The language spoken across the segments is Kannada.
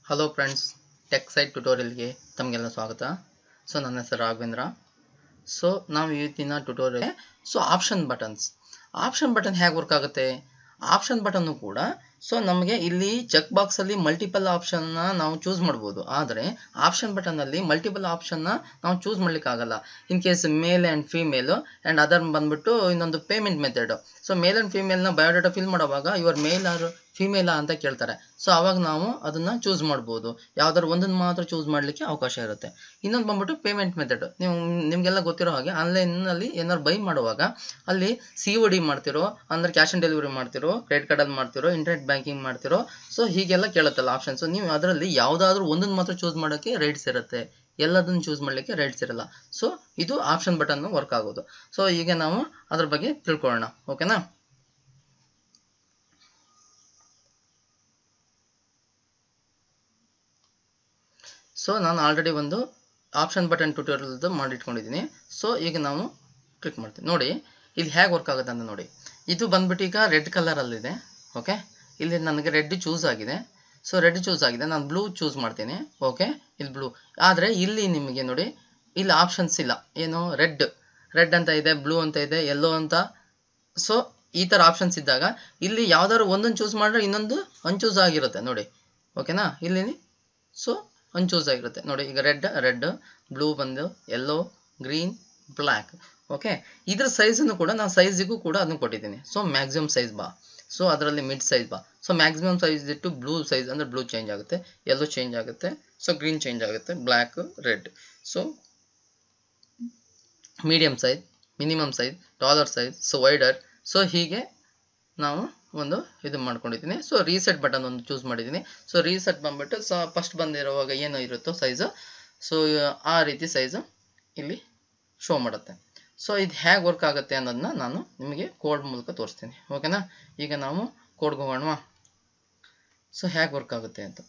ಹಲೋ ಫ್ರೆಂಡ್ಸ್, ಟೆಕ್ ಸೈಟ್ ಟ್ಯುಟೋರಿಯಲ್ಗೆ ತಮಗೆಲ್ಲ ಸ್ವಾಗತ. ನನ್ನ ಹೆಸರು ರಾಘವೇಂದ್ರ. ನಾವು ಇವತ್ತಿನ ಟ್ಯುಟೋರಿಯಲ್ ಆಪ್ಷನ್ ಬಟನ್ ಹೇಗೆ ವರ್ಕ್ ಆಗುತ್ತೆ. ಆಪ್ಷನ್ ಬಟನ್ನು ಕೂಡ ನಮಗೆ ಇಲ್ಲಿ ಚೆಕ್ ಬಾಕ್ಸ್ ಅಲ್ಲಿ ಮಲ್ಟಿಪಲ್ ಆಪ್ಷನ್ ನಾವು ಚೂಸ್ ಮಾಡ್ಬೋದು. ಆದರೆ ಆಪ್ಷನ್ ಬಟನ್ ಅಲ್ಲಿ ಮಲ್ಟಿಪಲ್ ಆಪ್ಷನ್ ನಾವು ಚೂಸ್ ಮಾಡ್ಲಿಕ್ಕೆ ಆಗಲ್ಲ. In case male and female and other ಬಂದ್ಬಿಟ್ಟು ಇನ್ನೊಂದು payment method. Male and female ನ ಬಯೋಡಾಟಾ ಫಿಲ್ ಮಾಡುವಾಗ ಯುವರ್ ಮೇಲ್ ಆರ್ ಫಿಮೇಲ್ ಅಂತ ಕೇಳ್ತಾರೆ. ಅವಾಗ ನಾವು ಅದನ್ನ ಚೂಸ್ ಮಾಡ್ಬೋದು. ಯಾವ್ದಾದ್ರು ಒಂದನ್ನು ಮಾತ್ರ ಚೂಸ್ ಮಾಡ್ಲಿಕ್ಕೆ ಅವಕಾಶ ಇರುತ್ತೆ. ಇನ್ನೊಂದು ಬಂದ್ಬಿಟ್ಟು ಪೇಮೆಂಟ್ ಮೆಥಡ್. ನಿಮ್ಗೆಲ್ಲ ಗೊತ್ತಿರೋ ಹಾಗೆ ಆನ್ಲೈನ್ ನಲ್ಲಿ ಏನಾದ್ರು ಬೈ ಮಾಡುವಾಗ ಅಲ್ಲಿ COD ಮಾಡ್ತಿರೋ ಅಂದ್ರೆ ಕ್ಯಾಶ್ ಆನ್ ಡೆಲಿವರಿ ಮಾಡ್ತಿರೋ, ಕ್ರೆಡಿಟ್ ಕಾರ್ಡ್ ಅಲ್ಲಿ ಮಾಡ್ತಿರೋ, ಇಂಟರ್ನೆಟ್ ಬ್ಯಾಂಕಿಂಗ್ ಮಾಡ್ತಿರೋ, ಹೀಗೆಲ್ಲ ಕೇಳುತ್ತಲ್ಲ ಆಪ್ಷನ್ಸ್. ನೀವು ಅದರಲ್ಲಿ ಯಾವ್ದಾದ್ರು ಒಂದನ್ನು ಮಾತ್ರ ಚೂಸ್ ಮಾಡೋಕ್ಕೆ ರೈಟ್ಸ್ ಇರುತ್ತೆ, ಎಲ್ಲದನ್ನು ಚೂಸ್ ಮಾಡ್ಲಿಕ್ಕೆ ರೈಟ್ಸ್ ಇರಲ್ಲ. ಇದು ಆಪ್ಷನ್ ಬಟನ್ ವರ್ಕ್ ಆಗೋದು. ಈಗ ನಾವು ಅದ್ರ ಬಗ್ಗೆ ತಿಳ್ಕೊಳ್ಳೋಣ. ಓಕೆನಾ? ನಾನು ಆಲ್ರೆಡಿ ಒಂದು ಆಪ್ಷನ್ ಬಟನ್ ಟ್ಯುಟೋರಿಯಲ್ ಮಾಡಿಟ್ಕೊಂಡಿದ್ದೀನಿ. ಈಗ ನಾವು ಕ್ಲಿಕ್ ಮಾಡ್ತೀವಿ. ನೋಡಿ ಇಲ್ಲಿ ಹೇಗೆ ವರ್ಕ್ ಆಗುತ್ತೆ ಅಂತ ನೋಡಿ. ಇದು ಬಂದ್ಬಿಟ್ಟು ಈಗ ರೆಡ್ ಕಲರ್ ಅಲ್ಲಿದೆ. ಓಕೆ, ಇಲ್ಲಿ ನನಗೆ ರೆಡ್ ಚೂಸ್ ಆಗಿದೆ. ರೆಡ್ ಚೂಸ್ ಆಗಿದೆ, ನಾನು ಬ್ಲೂ ಚೂಸ್ ಮಾಡ್ತೀನಿ. ಓಕೆ, ಇಲ್ಲಿ ಬ್ಲೂ. ಆದರೆ ಇಲ್ಲಿ ನಿಮಗೆ ನೋಡಿ, ಇಲ್ಲಿ ಆಪ್ಷನ್ಸ್ ಇಲ್ಲ. ಏನು, ರೆಡ್ ಅಂತ ಇದೆ, ಬ್ಲೂ ಅಂತ ಇದೆ, ಯೆಲ್ಲೋ ಅಂತ. ಈ ಥರ ಆಪ್ಷನ್ಸ್ ಇದ್ದಾಗ ಇಲ್ಲಿ ಯಾವ್ದಾದ್ರು ಒಂದನ್ನು ಚೂಸ್ ಮಾಡಿದ್ರೆ ಇನ್ನೊಂದು ಅನ್ಚೂಸ್ ಆಗಿರುತ್ತೆ ನೋಡಿ. ಓಕೆನಾ? ಇಲ್ಲಿ ಅನ್ಚೂಸ್ ಆಗಿರುತ್ತೆ ನೋಡಿ. ಈಗ ರೆಡ್, ಬ್ಲೂ ಬಂದು ಯೆಲ್ಲೋ, ಗ್ರೀನ್, ಬ್ಲ್ಯಾಕ್. ಓಕೆ, ಇದ್ರ ಸೈಜನ್ನು ಕೂಡ ನಾನು ಸೈಜಿಗೂ ಕೂಡ ಅದನ್ನು ಕೊಟ್ಟಿದ್ದೀನಿ. ಮ್ಯಾಕ್ಸಿಮಮ್ ಸೈಜ್ ಬಾ. ಅದರಲ್ಲಿ ಮಿಡ್ ಸೈಜ್ ಬಾ. ಮ್ಯಾಕ್ಸಿಮಮ್ ಸೈಜ್ ಇಟ್ಟು ಬ್ಲೂ ಸೈಜ್ ಅಂದರೆ ಬ್ಲೂ ಚೇಂಜ್ ಆಗುತ್ತೆ, ಯೆಲ್ಲೋ ಚೇಂಜ್ ಆಗುತ್ತೆ, ಗ್ರೀನ್ ಚೇಂಜ್ ಆಗುತ್ತೆ, black, red. Medium size, minimum size, dollar size, wider. ಹೀಗೆ ನಾವು ಒಂದು ಇದು ಮಾಡ್ಕೊಂಡಿದ್ದೀನಿ. ರೀಸೆಟ್ ಬಟನ್ ಒಂದು ಚೂಸ್ ಮಾಡಿದ್ದೀನಿ. ರೀಸೆಟ್ ಬಂದ್ಬಿಟ್ಟು ಫಸ್ಟ್ ಬಂದಿರುವಾಗ ಏನೋ ಇರುತ್ತೋ ಸೈಜು, ಆ ರೀತಿ ಸೈಜು ಇಲ್ಲಿ ಶೋ ಮಾಡುತ್ತೆ. ಇದು ಹೇಗೆ ವರ್ಕ್ ಆಗುತ್ತೆ ಅನ್ನೋದನ್ನ ನಾನು ನಿಮಗೆ ಕೋಡ್ ಮೂಲಕ ತೋರಿಸ್ತೀನಿ. ಓಕೆನಾ? ಈಗ ನಾವು ಕೋಡ್ಗೆ ಹೋಗೋಣ. ಹೇಗೆ ವರ್ಕ್ ಆಗುತ್ತೆ ಅಂತ.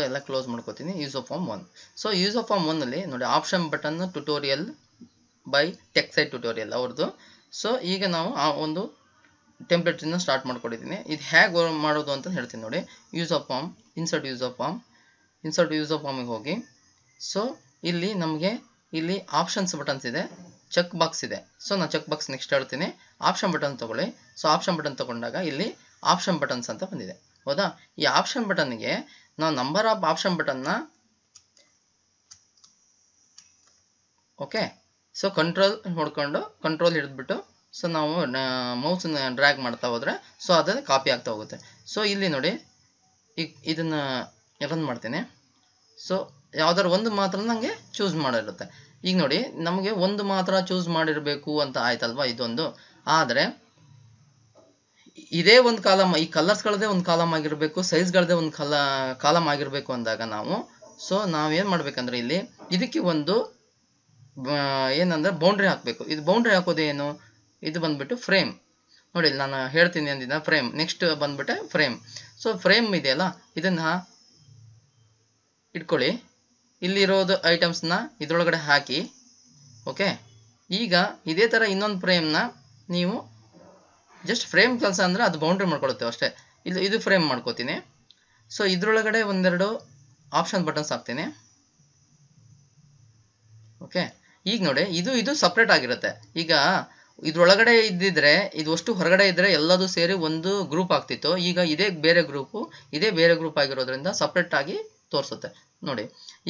ಎಲ್ಲ ಕ್ಲೋಸ್ ಮಾಡ್ಕೋತೀನಿ. Use of form 1. Use of form 1 ಅಲ್ಲಿ ನೋಡಿ, option button tutorial by tech site tutorial ಅವ್ರದ್ದು. ಈಗ ನಾವು ಆ ಒಂದು ಟೆಂಪ್ಲೇಟ್ ಸ್ಟಾರ್ಟ್ ಮಾಡ್ಕೊಂಡಿದ್ದೀನಿ. ಇದು ಹೇಗೆ ಮಾಡೋದು ಅಂತ ಹೇಳ್ತೀನಿ ನೋಡಿ. Use of form, insert use of ಫಾರ್ಮಿಗೆ ಹೋಗಿ. ಇಲ್ಲಿ ನಮಗೆ ಇಲ್ಲಿ ಆಪ್ಷನ್ಸ್ ಬಟನ್ಸ್ ಇದೆ, ಚೆಕ್ ಬಾಕ್ಸ್ ಇದೆ. ನಾನು ಚೆಕ್ ಬಾಕ್ಸ್ ನೆಕ್ಸ್ಟ್ ಹೇಳ್ತೀನಿ. ಆಪ್ಷನ್ ಬಟನ್ ತಗೊಳ್ಳಿ. ಆಪ್ಷನ್ ಬಟನ್ ತಗೊಂಡಾಗ ಇಲ್ಲಿ ಆಪ್ಷನ್ ಬಟನ್ಸ್ ಅಂತ ಬಂದಿದೆ. ಹೌದಾ? ಈ ಆಪ್ಷನ್ ಬಟನ್ಗೆ ನಾವು ನಂಬರ್ ಆಫ್ ಆಪ್ಷನ್ ಬಟನ್ನ, ಓಕೆ, ಕಂಟ್ರೋಲ್ ಹೊಡ್ಕೊಂಡು ಕಂಟ್ರೋಲ್ ಹಿಡಿದ್ಬಿಟ್ಟು ನಾವು ಮೌಸ್ ಡ್ರ್ಯಾಗ್ ಮಾಡ್ತಾ ಹೋದ್ರೆ ಅದನ್ನ ಕಾಪಿ ಆಗ್ತಾ ಹೋಗುತ್ತೆ. ಇಲ್ಲಿ ನೋಡಿ, ಈಗ ಇದನ್ನ ರನ್ ಮಾಡ್ತೀನಿ. ಯಾವ್ದಾದ್ರು ಒಂದು ಮಾತ್ರ ನನಗೆ ಚೂಸ್ ಮಾಡಿರುತ್ತೆ. ಈಗ ನೋಡಿ, ನಮಗೆ ಒಂದು ಮಾತ್ರ ಚೂಸ್ ಮಾಡಿರಬೇಕು ಅಂತ ಆಯ್ತಲ್ವಾ ಇದೊಂದು. ಆದರೆ ಇದೇ ಒಂದು ಕಾಲಮ್, ಈ ಕಲರ್ಸ್ಗಳದೇ ಒಂದು ಕಾಲಮ್ ಆಗಿರಬೇಕು, ಸೈಜ್ಗಳದೇ ಒಂದು ಕಾಲಮ್ ಆಗಿರಬೇಕು ಅಂದಾಗ ನಾವೇನು ಮಾಡ್ಬೇಕಂದ್ರೆ ಇಲ್ಲಿ ಇದಕ್ಕೆ ಒಂದು ಏನಂದ್ರೆ ಬೌಂಡ್ರಿ ಹಾಕಬೇಕು. ಇದು ಬೌಂಡ್ರಿ ಹಾಕೋದೇನು, ಇದು ಬಂದ್ಬಿಟ್ಟು ಫ್ರೇಮ್. ನೋಡಿ, ನಾನು ಹೇಳ್ತೀನಿ ಅಂದಿದ್ದ ಫ್ರೇಮ್. ನೆಕ್ಸ್ಟ್ ಬಂದ್ಬಿಟ್ಟೆ ಫ್ರೇಮ್. ಫ್ರೇಮ್ ಇದೆಯಲ್ಲ, ಇದನ್ನ ಇಟ್ಕೊಳ್ಳಿ. ಇಲ್ಲಿರೋದು ಐಟಮ್ಸ್ನ ಇದ್ರೊಳಗಡೆ ಹಾಕಿ. ಓಕೆ, ಈಗ ಇದೇ ಥರ ಇನ್ನೊಂದು ಫ್ರೇಮ್ನ ನೀವು ಜಸ್ಟ್ ಫ್ರೇಮ್ ಕೆಲಸ ಅಂದರೆ ಅದು ಬೌಂಡ್ರಿ ಮಾಡ್ಕೊಳುತ್ತೆ ಅಷ್ಟೇ. ಇದು ಫ್ರೇಮ್ ಮಾಡ್ಕೋತೀನಿ. ಇದ್ರೊಳಗಡೆ ಒಂದೆರಡು ಆಪ್ಷನ್ ಬಟನ್ಸ್ ಹಾಕ್ತೀನಿ. ಓಕೆ, ಈಗ ನೋಡಿ, ಇದು ಸಪ್ರೇಟ್ ಆಗಿರುತ್ತೆ. ಈಗ ಇದ್ರೊಳಗಡೆ ಇದ್ದಿದ್ರೆ, ಇದು ಅಷ್ಟು ಹೊರಗಡೆ ಇದ್ರೆ ಎಲ್ಲದೂ ಸೇರಿ ಒಂದು ಗ್ರೂಪ್ ಆಗ್ತಿತ್ತು. ಈಗ ಇದೇ ಬೇರೆ ಗ್ರೂಪ್ ಆಗಿರೋದ್ರಿಂದ ಸಪ್ರೇಟ್ ಆಗಿ ತೋರಿಸುತ್ತೆ ನೋಡಿ.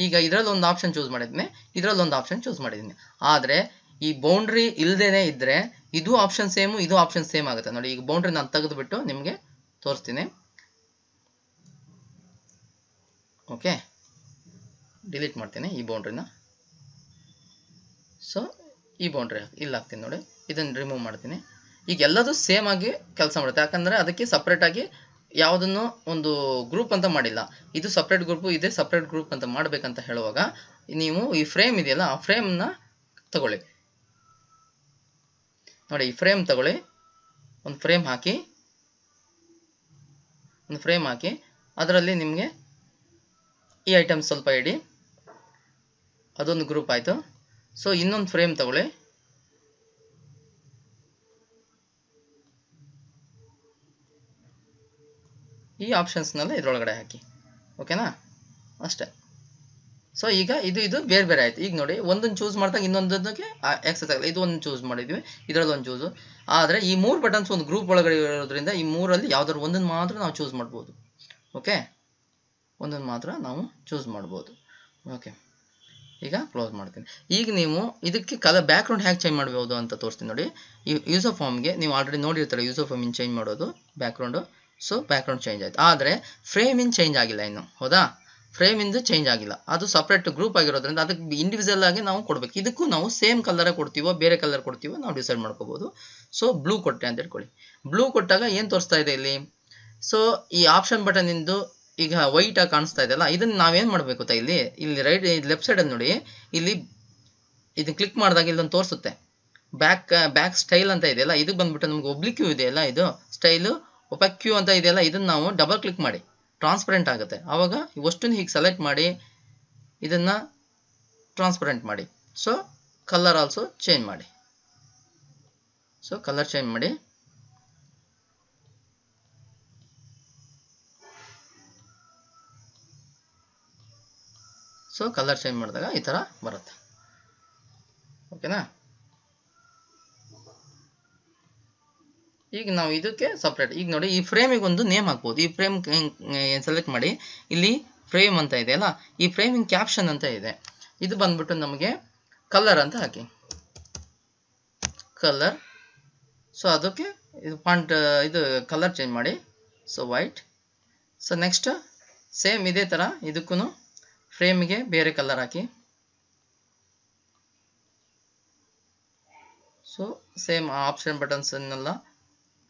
ಈಗ ಇದರಲ್ಲಿ ಒಂದು ಆಪ್ಷನ್ ಚೂಸ್ ಮಾಡಿದ್ದೀನಿ, ಇದರಲ್ಲಿ ಒಂದು ಆಪ್ಷನ್ ಚೂಸ್ ಮಾಡಿದ್ದೀನಿ. ಆದರೆ ಈ ಬೌಂಡ್ರಿ ಇಲ್ದೇನೆ ಇದ್ರೆ ಇದು ಆಪ್ಷನ್ ಸೇಮು, ಇದು ಆಪ್ಷನ್ ಸೇಮ್ ಆಗುತ್ತೆ ನೋಡಿ. ಈಗ ಬೌಂಡ್ರಿ ನಾನು ತೆಗೆದುಬಿಟ್ಟು ನಿಮಗೆ ತೋರಿಸ್ತೀನಿ. ಓಕೆ, ಡಿಲೀಟ್ ಮಾಡ್ತೀನಿ ಈ ಬೌಂಡ್ರಿನ. ಈ ಬೌಂಡ್ರಿ ಇಲ್ಲಿ ಹಾಕ್ತೀನಿ ನೋಡಿ. ಇದನ್ನು ರಿಮೂವ್ ಮಾಡ್ತೀನಿ. ಈಗ ಎಲ್ಲದೂ ಸೇಮ್ ಆಗಿ ಕೆಲಸ ಮಾಡುತ್ತೆ, ಯಾಕಂದರೆ ಅದಕ್ಕೆ ಸಪ್ರೇಟ್ ಆಗಿ ಯಾವುದನ್ನು ಒಂದು ಗ್ರೂಪ್ ಅಂತ ಮಾಡಿಲ್ಲ. ಇದು ಸಪ್ರೇಟ್ ಗ್ರೂಪು, ಇದೇ ಸಪ್ರೇಟ್ ಗ್ರೂಪ್ ಅಂತ ಮಾಡಬೇಕಂತ ಹೇಳುವಾಗ ನೀವು ಈ ಫ್ರೇಮ್ ಇದೆಯಲ್ಲ, ಆ ಫ್ರೇಮ್ನ ತಗೊಳ್ಳಿ. ನೋಡಿ, ಈ ಫ್ರೇಮ್ ತಗೊಳ್ಳಿ, ಒಂದು ಫ್ರೇಮ್ ಹಾಕಿ ಅದರಲ್ಲಿ ನಿಮಗೆ ಈ ಐಟಮ್ ಸ್ವಲ್ಪ ಇಡಿ, ಅದೊಂದು ಗ್ರೂಪ್ ಆಯಿತು. ಇನ್ನೊಂದು ಫ್ರೇಮ್ ತಗೊಳ್ಳಿ, ಈ ಆಪ್ಷನ್ಸ್ನೆಲ್ಲ ಇದರೊಳಗಡೆ ಹಾಕಿ. ಓಕೆನಾ, ಅಷ್ಟೇ. ಸೊ ಈಗ ಇದು ಬೇರೆ ಬೇರೆ ಆಯ್ತು. ಈಗ ನೋಡಿ, ಒಂದನ್ನು ಚೂಸ್ ಮಾಡಿದಾಗ ಇನ್ನೊಂದಕ್ಕೆ ಆಕ್ಸೆಸ್ ಆಗಲ್ಲ. ಇದು ಒಂದು ಚೂಸ್ ಮಾಡಿದ್ವಿ, ಇದರಲ್ಲಿ ಒಂದು ಚೂಸು. ಆದರೆ ಈ 3 ಬಟನ್ಸ್ ಒಂದು ಗ್ರೂಪ್ ಒಳಗಡೆ ಇರೋದ್ರಿಂದ ಈ 3ರಲ್ಲಿ ಯಾವ್ದಾದ್ರು ಒಂದನ್ನು ಮಾತ್ರ ನಾವು ಚೂಸ್ ಮಾಡ್ಬೋದು. ಓಕೆ, ಒಂದನ್ನು ಮಾತ್ರ ನಾವು ಚೂಸ್ ಮಾಡ್ಬೋದು. ಓಕೆ, ಈಗ ಕ್ಲೋಸ್ ಮಾಡ್ತೀನಿ. ಈಗ ನೀವು ಇದಕ್ಕೆ ಬ್ಯಾಕ್ಗ್ರೌಂಡ್ ಹೇಗೆ ಚೇಂಜ್ ಮಾಡ್ಬೋದು ಅಂತ ತೋರಿಸ್ತೀನಿ ನೋಡಿ. ಈ ಯೂಸರ್ ಫಾರ್ಮ್ಗೆ ನೀವು ಆಲ್ರೆಡಿ ನೋಡಿರ್ತಾರೆ, ಯೂಸರ್ ಫಾರ್ಮಿನ್ ಚೇಂಜ್ ಮಾಡೋದು ಬ್ಯಾಕ್ಗ್ರೌಂಡು. ಸೊ ಬ್ಯಾಕ್ಗ್ರೌಂಡ್ ಚೇಂಜ್ ಆಯ್ತು, ಆದರೆ ಫ್ರೇಮಿನ್ ಚೇಂಜ್ ಆಗಿಲ್ಲ ಇನ್ನು. ಹೌದಾ, ಫ್ರೇಮಿಂದು ಚೇಂಜ್ ಆಗಿಲ್ಲ, ಅದು ಸಪ್ರೇಟ್ ಗ್ರೂಪ್ ಆಗಿರೋದ್ರಿಂದ ಅದಕ್ಕೆ ಇಂಡಿವಿಜುವಲ್ ಆಗಿ ನಾವು ಕೊಡಬೇಕು. ಇದಕ್ಕೂ ನಾವು ಸೇಮ್ ಕಲರೇ ಕೊಡ್ತೀವೋ ಬೇರೆ ಕಲರ್ ಕೊಡ್ತೀವೋ ನಾವು ಡಿಸೈಡ್ ಮಾಡ್ಕೋಬೋದು. ಸೊ ಬ್ಲೂ ಕೊಟ್ಟೆ ಅಂತ ಹೇಳ್ಕೊಳ್ಳಿ. ಬ್ಲೂ ಕೊಟ್ಟಾಗ ಏನು ತೋರಿಸ್ತಾ ಇದೆ ಇಲ್ಲಿ? ಸೊ ಈ ಆಪ್ಷನ್ ಬಟನ್ ಇಂದು ಈಗ ವೈಟ್ ಆಗಿ ಕಾಣಿಸ್ತಾ ಇದೆಯಲ್ಲ, ಇದನ್ನು ನಾವೇನು ಮಾಡಬೇಕು ಗೊತ್ತಾ? ಇಲ್ಲಿ ಲೆಫ್ಟ್ ಸೈಡಲ್ಲಿ ನೋಡಿ, ಇಲ್ಲಿ ಇದನ್ನ ಕ್ಲಿಕ್ ಮಾಡಿದಾಗ ಇಲ್ಲೊಂದು ತೋರಿಸುತ್ತೆ ಬ್ಯಾಕ್ ಸ್ಟೈಲ್ ಅಂತ ಇದೆಯಲ್ಲ, ಇದು ಬಂದ್ಬಿಟ್ಟು ನಮ್ಗೆ ಒಬ್ಲಿಕ್ಯೂ ಇದೆಯಲ್ಲ, ಇದು ಸ್ಟೈಲು ಒಪಕ್ಯೂ ಅಂತ ಇದೆಯಲ್ಲ, ಇದನ್ನು ನಾವು ಡಬಲ್ ಕ್ಲಿಕ್ ಮಾಡಿ ಟ್ರಾನ್ಸ್ಪರೆಂಟ್ ಆಗುತ್ತೆ. ಆವಾಗ ಇವಷ್ಟನ್ನು ಹೀಗೆ ಸೆಲೆಕ್ಟ್ ಮಾಡಿ ಇದನ್ನು ಟ್ರಾನ್ಸ್ಪರೆಂಟ್ ಮಾಡಿ. ಸೊ ಕಲರ್ ಆಲ್ಸೋ ಚೇಂಜ್ ಮಾಡಿ. ಸೊ ಕಲರ್ ಚೇಂಜ್ ಮಾಡಿ. ಸೊ ಕಲರ್ ಚೇಂಜ್ ಮಾಡಿದಾಗ ಈ ಥರ ಬರುತ್ತೆ. ಓಕೆನಾ, ಈಗ ನಾವು ಇದಕ್ಕೆ ಸಪ್ರೇಟ್ ಈಗ ನೋಡಿ, ಈ ಫ್ರೇಮಿಗೆ ಒಂದು ನೇಮ್ ಹಾಕ್ಬೋದು. ಈ ಫ್ರೇಮ್ ಸೆಲೆಕ್ಟ್ ಮಾಡಿ, ಇಲ್ಲಿ ಫ್ರೇಮ್ ಅಂತ ಇದೆಯಲ್ಲ, ಈ ಫ್ರೇಮಿಂಗ್ ಕ್ಯಾಪ್ಷನ್ ಅಂತ ಇದೆ. ಇದು ಬಂದ್ಬಿಟ್ಟು ನಮಗೆ ಕಲರ್ ಅಂತ ಹಾಕಿ, ಕಲರ್. ಸೊ ಅದಕ್ಕೆ ಇದು ಫಾಂಟ್ ಇದು ಕಲರ್ ಚೇಂಜ್ ಮಾಡಿ. So white. So next same ಇದೇ ಥರ ಇದಕ್ಕೂ ಫ್ರೇಮಿಗೆ ಬೇರೆ ಕಲರ್ ಹಾಕಿ. ಸೊ ಸೇಮ್ ಆಪ್ಷನ್ ಬಟನ್ಸನ್ನೆಲ್ಲ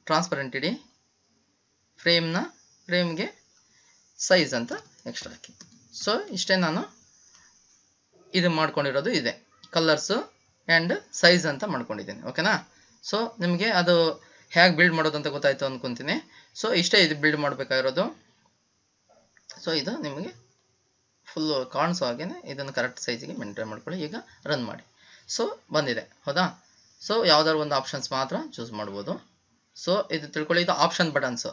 ಟ್ರಾನ್ಸ್ಪರೆಂಟ್ ಇಡಿ. ಫ್ರೇಮ್ಗೆ ಸೈಜ್ ಅಂತ ಎಕ್ಸ್ಟ್ರಾ ಹಾಕಿ. ಸೊ ಇಷ್ಟೇ ನಾನು ಇದು ಮಾಡ್ಕೊಂಡಿರೋದು ಇದೆ, ಕಲರ್ಸು ಆ್ಯಂಡ್ ಸೈಜ್ ಅಂತ ಮಾಡ್ಕೊಂಡಿದ್ದೀನಿ. ಓಕೆನಾ, ಸೊ ನಿಮಗೆ ಅದು ಹೇಗೆ ಬಿಲ್ಡ್ ಮಾಡೋದು ಅಂತ ಗೊತ್ತಾಯ್ತು ಅಂದ್ಕೊತೀನಿ. ಸೊ ಇಷ್ಟೇ ಇದು ಬಿಲ್ಡ್ ಮಾಡಬೇಕಾಗಿರೋದು. ಸೊ ಇದು ನಿಮಗೆ ಫುಲ್ಲು ಕಾಣಿಸೋ ಹಾಗೆ ಇದನ್ನು ಕರೆಕ್ಟ್ ಸೈಜಿಗೆ ಮೇಂಟೈನ್ ಮಾಡ್ಕೊಳ್ಳಿ. ಈಗ ರನ್ ಮಾಡಿ. ಸೊ ಬಂದಿದೆ, ಹೌದಾ? ಸೊ ಯಾವ್ದಾದ್ರು ಒಂದು ಆಪ್ಷನ್ಸ್ ಮಾತ್ರ ಚೂಸ್ ಮಾಡ್ಬೋದು. ಸೊ ಇದು ತಿಳ್ಕೊಳ್ಳಿ, ಇದು ಆಪ್ಷನ್ ಬಟನ್ಸು.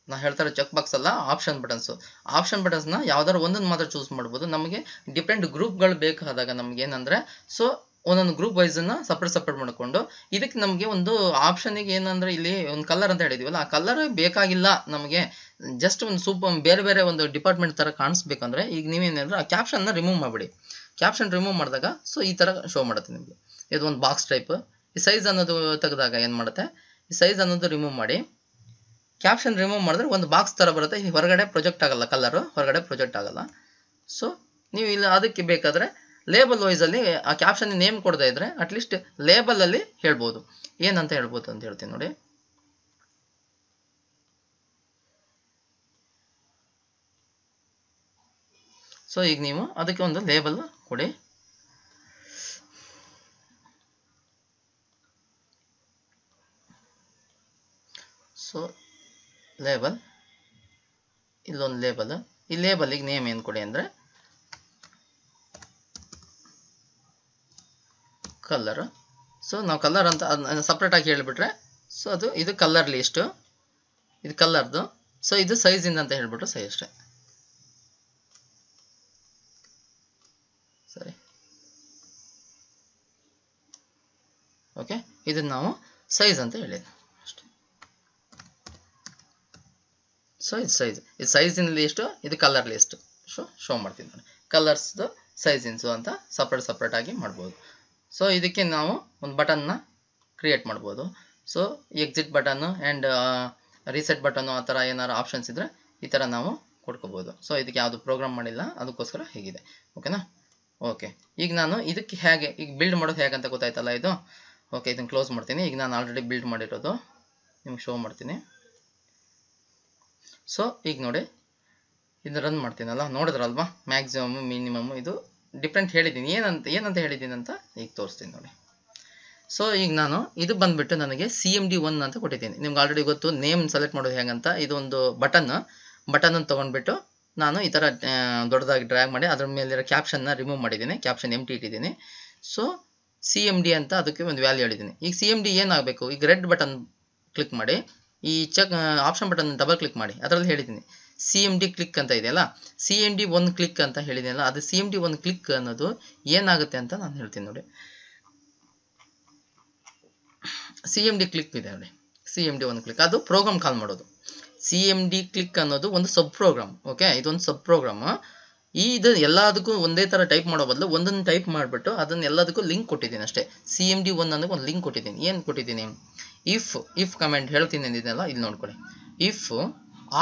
ನಾವು ಹೇಳ್ತಾರೆ ಚೆಕ್ ಬಾಕ್ಸ್ ಅಲ್ಲ, ಆಪ್ಷನ್ ಬಟನ್ಸು. ಆಪ್ಷನ್ ಬಟನ್ಸ್ನ ಯಾವ್ದಾದ್ರು ಒಂದನ್ನು ಮಾತ್ರ ಚೂಸ್ ಮಾಡ್ಬೋದು. ನಮಗೆ ಡಿಫ್ರೆಂಟ್ ಗ್ರೂಪ್ಗಳು ಬೇಕಾದಾಗ ನಮ್ಗೆ ಏನಂದರೆ, ಸೊ ಒಂದೊಂದು ಗ್ರೂಪ್ ವೈಸನ್ನು ಸಪ್ರೇಟ್ ಮಾಡಿಕೊಂಡು, ಇದಕ್ಕೆ ನಮಗೆ ಒಂದು ಆಪ್ಷನಿಗೆ ಏನಂದರೆ ಇಲ್ಲಿ ಒಂದು ಕಲರ್ ಅಂತ ಹೇಳಿದೀವಲ್ಲ, ಆ ಕಲರ್ ಬೇಕಾಗಿಲ್ಲ ನಮಗೆ. ಜಸ್ಟ್ ಒಂದು ಬೇರೆ ಬೇರೆ ಒಂದು ಡಿಪಾರ್ಟ್ಮೆಂಟ್ ಥರ ಕಾಣಿಸ್ಬೇಕಂದ್ರೆ ಈಗ ನೀವೇನಂದ್ರೆ ಆ ಕ್ಯಾಪ್ಷನ್ನ ರಿಮೂವ್ ಮಾಡಿಬಿಡಿ. ಕ್ಯಾಪ್ಷನ್ ರಿಮೂವ್ ಮಾಡಿದಾಗ ಸೊ ಈ ಥರ ಶೋ ಮಾಡುತ್ತೆ ನಿಮಗೆ. ಇದು ಒಂದು ಬಾಕ್ಸ್ ಟೈಪ್. ಈ ಸೈಜ್ ಅನ್ನೋದು ತೆಗೆದಾಗ ಏನು ಮಾಡುತ್ತೆ, ಈ ಸೈಜ್ ಅನ್ನೋದು ರಿಮೂವ್ ಮಾಡಿ ಕ್ಯಾಪ್ಷನ್ ರಿಮೂವ್ ಮಾಡಿದ್ರೆ ಒಂದು ಬಾಕ್ಸ್ ಥರ ಬರುತ್ತೆ. ಹೊರಗಡೆ ಪ್ರೊಜೆಕ್ಟ್ ಆಗಲ್ಲ, ಕಲರು ಹೊರಗಡೆ ಪ್ರೊಜೆಕ್ಟ್ ಆಗಲ್ಲ. ಸೊ ನೀವು ಇಲ್ಲ ಅದಕ್ಕೆ ಬೇಕಾದರೆ ಲೇಬಲ್ ವೈಸಲ್ಲಿ ಆ ಕ್ಯಾಪ್ಷನ್ ನೇಮ್ ಕೊಡದೇ ಇದ್ರೆ ಅಟ್ಲೀಸ್ಟ್ ಲೇಬಲಲ್ಲಿ ಹೇಳ್ಬೋದು. ಏನಂತ ಹೇಳ್ಬೋದು ಅಂತ ಹೇಳ್ತೀನಿ ನೋಡಿ. ಸೊ ಈಗ ನೀವು ಅದಕ್ಕೆ ಒಂದು ಲೇಬಲ್ ಕೊಡಿ. ಸೊ ಲೇಬಲ್, ಇಲ್ಲೊಂದು ಲೇಬಲ್. ಈ ಲೇಬಲಿಗೆ ನೇಮ್ ಏನು ಕೊಡಿ ಅಂದರೆ ಕಲರ್. ಸೊ ನಾವು ಕಲರ್ ಅಂತ ಅದನ್ನ ಸಪ್ರೇಟಾಗಿ ಹೇಳಿಬಿಟ್ರೆ, ಸೊ ಇದು ಕಲರ್ ಲಿಸ್ಟು, ಇದು ಕಲರ್ದು. ಸೊ ಇದು ಸೈಜಿಂದ ಅಂತ ಹೇಳ್ಬಿಟ್ರೆ ಸೈ ಅಷ್ಟೇ. ಸರಿ, ಓಕೆ. ಇದನ್ನು ನಾವು ಸೈಜ್ ಅಂತ ಹೇಳಿದ್ವಿ ಅಷ್ಟೇ. ಸೊ ಇದು ಸೈಜ್, ಇದು ಸೈಜಿನ ಲಿಸ್ಟು, ಇದು ಕಲರ್ ಲಿಸ್ಟ್. ಶೋ ಮಾಡ್ತೀನಿ ನೋಡಿ. ಕಲರ್ಸ್ದು ಸೈಜಿನ್ಸು ಅಂತ ಸಪ್ರೇಟಾಗಿ ಮಾಡ್ಬೋದು. ಸೊ ಇದಕ್ಕೆ ನಾವು ಒಂದು ಬಟನ್ನ ಕ್ರಿಯೇಟ್ ಮಾಡ್ಬೋದು. So exit button and reset button ಆ ಥರ ಏನಾರು ಆಪ್ಷನ್ಸ್ ಇದ್ದರೆ ಈ ಥರ ನಾವು ಕೊಡ್ಕೋಬೋದು. ಸೊ ಇದಕ್ಕೆ ಯಾವುದು ಪ್ರೋಗ್ರಾಮ್ ಮಾಡಿಲ್ಲ, ಅದಕ್ಕೋಸ್ಕರ ಹೀಗಿದೆ. ಓಕೆನಾ? ಓಕೆ, ಈಗ ನಾನು ಇದಕ್ಕೆ ಹೇಗೆ ಈಗ ಬಿಲ್ಡ್ ಮಾಡೋದು ಹೇಗೆ ಅಂತ ಗೊತ್ತಾಯ್ತಲ್ಲ ಇದು. ಓಕೆ, ಇದನ್ನು ಕ್ಲೋಸ್ ಮಾಡ್ತೀನಿ. ಈಗ ನಾನು ಆಲ್ರೆಡಿ ಬಿಲ್ಡ್ ಮಾಡಿರೋದು ನಿಮ್ಗೆ ಶೋ ಮಾಡ್ತೀನಿ. ಸೊ ಈಗ ನೋಡಿ, ಇದನ್ನ ರನ್ ಮಾಡ್ತೀನಲ್ಲ, ನೋಡಿದ್ರಲ್ವಾ ಮ್ಯಾಕ್ಸಿಮಮ್ ಮಿನಿಮಮ್ ಇದು ಡಿಫ್ರೆಂಟ್ ಹೇಳಿದ್ದೀನಿ. ಏನಂತ ಹೇಳಿದ್ದೀನಿ ಅಂತ ಈಗ ತೋರಿಸ್ತೀನಿ ನೋಡಿ. ಸೊ ಈಗ ನಾನು ಇದು ಬಂದುಬಿಟ್ಟು ನನಗೆ CMD1 ಅಂತ ಕೊಟ್ಟಿದ್ದೀನಿ. ನಿಮ್ಗೆ ಆಲ್ರೆಡಿ ಗೊತ್ತು ನೇಮ್ ಸೆಲೆಕ್ಟ್ ಮಾಡೋದು ಹೇಗಂತ. ಇದೊಂದು ಬಟನನ್ನು ತೊಗೊಂಡ್ಬಿಟ್ಟು ನಾನು ಈ ಥರ ದೊಡ್ಡದಾಗಿ ಡ್ರ್ಯಾಗ್ ಮಾಡಿ ಅದ್ರ ಮೇಲಿರೋ ಕ್ಯಾಪ್ಷನ್ನ ರಿಮೂವ್ ಮಾಡಿದ್ದೀನಿ. ಕ್ಯಾಪ್ಷನ್ ಎಂಟಿ ಇಟ್ಟಿದ್ದೀನಿ. ಸೊ CMD ಅಂತ ಅದಕ್ಕೆ ಒಂದು ವ್ಯಾಲ್ಯೂ ಹೇಳಿದ್ದೀನಿ. ಈಗ CMD ಏನಾಗಬೇಕು, ಈಗ ರೆಡ್ ಬಟನ್ ಕ್ಲಿಕ್ ಮಾಡಿ ಈ check option button double click ಮಾಡಿ. ಅದರಲ್ಲಿ ಹೇಳಿದ್ದೀನಿ CMD ಕ್ಲಿಕ್ ಅಂತ ಇದೆಯಲ್ಲ, CMD 1 ಕ್ಲಿಕ್ ಅಂತ ಹೇಳಿದೆಯಲ್ಲ, ಅದು CMD 1 ಕ್ಲಿಕ್ ಅನ್ನೋದು ಏನಾಗುತ್ತೆ ಅಂತ ನಾನು ಹೇಳ್ತೀನಿ ನೋಡಿ. CMD ಕ್ಲಿಕ್ ಇದೆ ನೋಡಿ, CMD 1 ಕ್ಲಿಕ್ ಅದು ಪ್ರೋಗ್ರಾಮ್ ಕಾಲ್ ಮಾಡೋದು. CMD ಕ್ಲಿಕ್ ಅನ್ನೋದು ಒಂದು ಸಬ್ ಪ್ರೋಗ್ರಾಮ್. ಓಕೆ, ಇದೊಂದು ಸಬ್ ಪ್ರೋಗ್ರಾಮ್. ಇದು ಎಲ್ಲದಕ್ಕೂ ಒಂದೇ ಥರ ಟೈಪ್ ಮಾಡೋ ಬದಲು ಒಂದನ್ನು ಟೈಪ್ ಮಾಡಿಬಿಟ್ಟು ಅದನ್ನ ಎಲ್ಲದಕ್ಕೂ ಲಿಂಕ್ ಕೊಟ್ಟಿದ್ದೀನಿ ಅಷ್ಟೇ. CMD 1 ಅನ್ನೋದು ಒಂದು ಲಿಂಕ್ ಕೊಟ್ಟಿದ್ದೀನಿ. ಏನು ಕೊಟ್ಟಿದ್ದೀನಿ? ಇಫ್ ಕಮೆಂಟ್ ಹೇಳ್ತೀನಿ ಅಂದಿದ್ದೆಲ್ಲ ಇಲ್ಲಿ ನೋಡ್ಕೊಳ್ಳಿ. If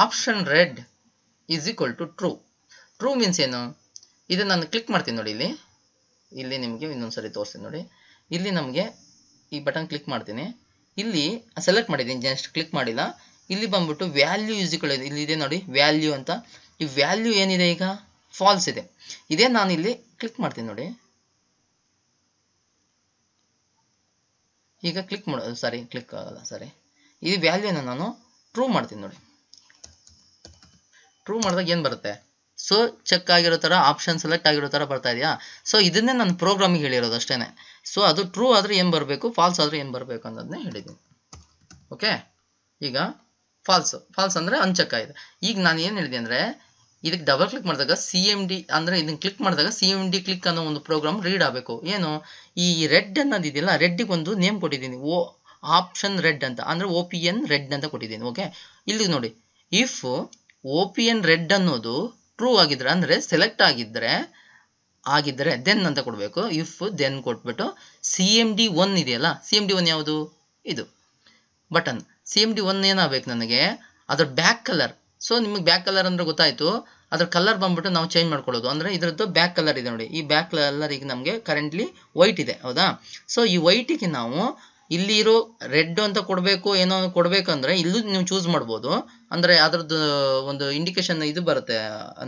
option red is equal to true. True means ಏನು? ಇದನ್ನು ನಾನು ಕ್ಲಿಕ್ ಮಾಡ್ತೀನಿ ನೋಡಿ. ಇಲ್ಲಿ ನಿಮಗೆ ಇನ್ನೊಂದ್ಸರಿ ತೋರಿಸ್ತೀನಿ ನೋಡಿ. ಇಲ್ಲಿ ನಮಗೆ ಈ ಬಟನ್ ಕ್ಲಿಕ್ ಮಾಡ್ತೀನಿ. ಇಲ್ಲಿ ಸೆಲೆಕ್ಟ್ ಮಾಡಿದ್ದೀನಿ, ಜಸ್ಟ್ ಕ್ಲಿಕ್ ಮಾಡಿಲ್ಲ. ಇಲ್ಲಿ ಬಂದ್ಬಿಟ್ಟು ವ್ಯಾಲ್ಯೂ ಈಸ್ ಈಕ್ವಲ್ ಇಲ್ಲಿ ಇದೆ ನೋಡಿ, ವ್ಯಾಲ್ಯೂ ಅಂತ. ಈ ವ್ಯಾಲ್ಯೂ ಏನಿದೆ ಈಗ ಫಾಲ್ಸ್ ಇದೆ. ಇದೇ ನಾನು ಇಲ್ಲಿ ಕ್ಲಿಕ್ ಮಾಡ್ತೀನಿ ನೋಡಿ. ಈಗ ಕ್ಲಿಕ್ ಮಾಡೋದು ಕ್ಲಿಕ್ ಆಗಲ್ಲ. ಈ ವ್ಯಾಲ್ಯೂನ ನಾನು ಟ್ರೂ ಮಾಡ್ತೀನಿ ನೋಡಿ. ಟ್ರೂ ಮಾಡಿದಾಗ ಏನು ಬರುತ್ತೆ? ಸೊ ಚೆಕ್ ಆಗಿರೋ ಥರ ಆಪ್ಷನ್ ಸೆಲೆಕ್ಟ್ ಆಗಿರೋ ಥರ ಬರ್ತಾ ಇದೆಯಾ? ಸೊ ಇದನ್ನೇ ನಾನು ಪ್ರೋಗ್ರಾಮಿಗೆ ಹೇಳಿರೋದು ಅಷ್ಟೇ. ಸೊ ಅದು ಟ್ರೂ ಆದರೆ ಏನು ಬರಬೇಕು, ಫಾಲ್ಸ್ ಆದರೆ ಏನು ಬರಬೇಕು ಅನ್ನೋದನ್ನೇ ಹೇಳಿದ್ದೀನಿ. ಓಕೆ, ಈಗ ಫಾಲ್ಸ್ ಅಂದರೆ ಅನ್ಚೆಕ್ ಆಗಿದೆ. ಈಗ ನಾನು ಏನು ಹೇಳಿದೆ ಅಂದರೆ, ಇದಕ್ಕೆ ಡಬಲ್ ಕ್ಲಿಕ್ ಮಾಡಿದಾಗ CMD ಅಂದರೆ ಇದನ್ನು ಕ್ಲಿಕ್ ಮಾಡಿದಾಗ CMD ಕ್ಲಿಕ್ ಅನ್ನೋ ಒಂದು ಪ್ರೋಗ್ರಾಮ್ ರೀಡ್ ಆಗಬೇಕು. ಏನು? ಈ ರೆಡ್ ಅನ್ನೋದಿದೆಯಲ್ಲ, ರೆಡ್ಡಿಗೆ ಒಂದು ನೇಮ್ ಕೊಟ್ಟಿದ್ದೀನಿ, ಆಪ್ಷನ್ ರೆಡ್ ಅಂತ, ಅಂದರೆ OPN ರೆಡ್ ಅಂತ ಕೊಟ್ಟಿದ್ದೀನಿ. ಓಕೆ, ಇಲ್ಲಿ ನೋಡಿ, ಇಫ್ OPN ರೆಡ್ ಅನ್ನೋದು ಟ್ರೂ ಆಗಿದ್ರೆ, ಅಂದರೆ ಸೆಲೆಕ್ಟ್ ಆಗಿದ್ದರೆ ದೆನ್ ಅಂತ ಕೊಡಬೇಕು. ಇಫ್ ದೆನ್ ಕೊಟ್ಬಿಟ್ಟು CMD 1 ಇದೆಯಲ್ಲ, CMD 1 ಯಾವುದು? ಇದು ಬಟನ್. CMD 1 ಏನಾಗಬೇಕು ನನಗೆ? ಅದ್ರ ಬ್ಯಾಕ್ ಕಲರ್. ಸೊ ನಿಮಗೆ ಬ್ಯಾಕ್ ಕಲರ್ ಅಂದರೆ ಗೊತ್ತಾಯಿತು. ಅದ್ರ ಕಲರ್ ಬಂದ್ಬಿಟ್ಟು ನಾವು ಚೇಂಜ್ ಮಾಡ್ಕೊಳ್ಳೋದು. ಅಂದರೆ ಇದರದ್ದು ಬ್ಯಾಕ್ ಕಲರ್ ಇದೆ ನೋಡಿ. ಈ ಬ್ಯಾಕ್ ಕಲರ್ ಈಗ ನಮಗೆ ಕರೆಂಟ್ಲಿ ವೈಟ್ ಇದೆ, ಹೌದಾ? ಸೊ ಈ ವೈಟಿಗೆ ನಾವು ಇಲ್ಲಿ ಇರೋ ರೆಡ್ ಅಂತ ಕೊಡಬೇಕು, ಏನೋ ಕೊಡಬೇಕಂದ್ರೆ ಇಲ್ಲೂ ನೀವು ಚೂಸ್ ಮಾಡ್ಬೋದು. ಅಂದರೆ ಅದರದ್ದು ಒಂದು ಇಂಡಿಕೇಶನ್ ಇದು ಬರುತ್ತೆ,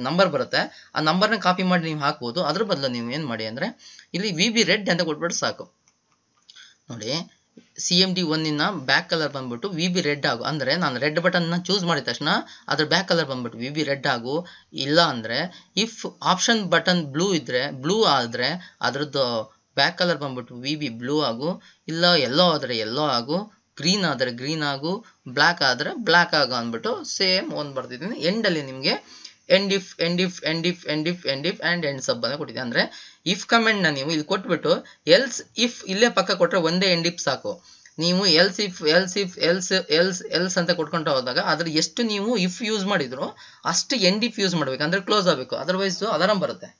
ನಂಬರ್ ಬರುತ್ತೆ. ಆ ನಂಬರ್ನ ಕಾಪಿ ಮಾಡಿ ನೀವು ಹಾಕ್ಬೋದು. ಅದ್ರ ಬದಲು ನೀವು ಏನು ಮಾಡಿ ಅಂದರೆ ಇಲ್ಲಿ VB ರೆಡ್ ಅಂತ ಕೊಟ್ಬಿಟ್ಟು ಸಾಕು ನೋಡಿ. CMD 1 ಬ್ಯಾಕ್ ಕಲರ್ ಬಂದ್ಬಿಟ್ಟು VB ರೆಡ್ ಆಗು. ಅಂದರೆ ನಾನು ರೆಡ್ ಬಟನ್ನ ಚೂಸ್ ಮಾಡಿದ ತಕ್ಷಣ ಅದ್ರ ಬ್ಯಾಕ್ ಕಲರ್ ಬಂದ್ಬಿಟ್ಟು VB ರೆಡ್ ಆಗು. ಇಲ್ಲ ಅಂದರೆ ಇಫ್ ಆಪ್ಷನ್ ಬಟನ್ ಬ್ಲೂ ಆದರೆ ಅದರದ್ದು ಬ್ಯಾಕ್ ಕಲರ್ ಬಂದ್ಬಿಟ್ಟು VB ಬ್ಲೂ ಆಗು. ಇಲ್ಲ ಎಲ್ಲೋ ಆದರೆ ಎಲ್ಲೋ ಆಗು, ಗ್ರೀನ್ ಆದರೆ ಗ್ರೀನ್ ಆಗು, ಬ್ಲ್ಯಾಕ್ ಆದರೆ ಬ್ಲ್ಯಾಕ್ ಆಗು ಅಂದ್ಬಿಟ್ಟು ಸೇಮ್ ಒಂದು ಬರ್ತಿದ್ದೀನಿ. ಎಂಡಲ್ಲಿ ನಿಮಗೆ ಎಂಡ್ ಇಫ್ ಆ್ಯಂಡ್ ಎಂಡ್ ಸಬ್ ಅಂತ ಕೊಟ್ಟಿದೆ. ಅಂದರೆ ಇಫ್ ಕಮೆಂಟ್ನ ನೀವು ಇಲ್ಲಿ ಕೊಟ್ಬಿಟ್ಟು ಎಲ್ಸ್ ಇಫ್ ಇಲ್ಲೇ ಪಕ್ಕ ಕೊಟ್ಟರೆ ಒಂದೇ ಎಂಡ್ ಇಫ್ ಸಾಕು. ನೀವು ಎಲ್ಸ್ ಅಂತ ಕೊಟ್ಕೊಂಡು ಹೋದಾಗ ಅದ್ರ ಎಷ್ಟು ನೀವು ಇಫ್ ಯೂಸ್ ಮಾಡಿದ್ರು ಅಷ್ಟು ಎಂಡ್ ಇಫ್ ಯೂಸ್ ಮಾಡಬೇಕು. ಅಂದರೆ ಕ್ಲೋಸ್ ಆಗಬೇಕು, ಅದರ್ವೈಸ್ ಅಲಾರಂ ಬರುತ್ತೆ.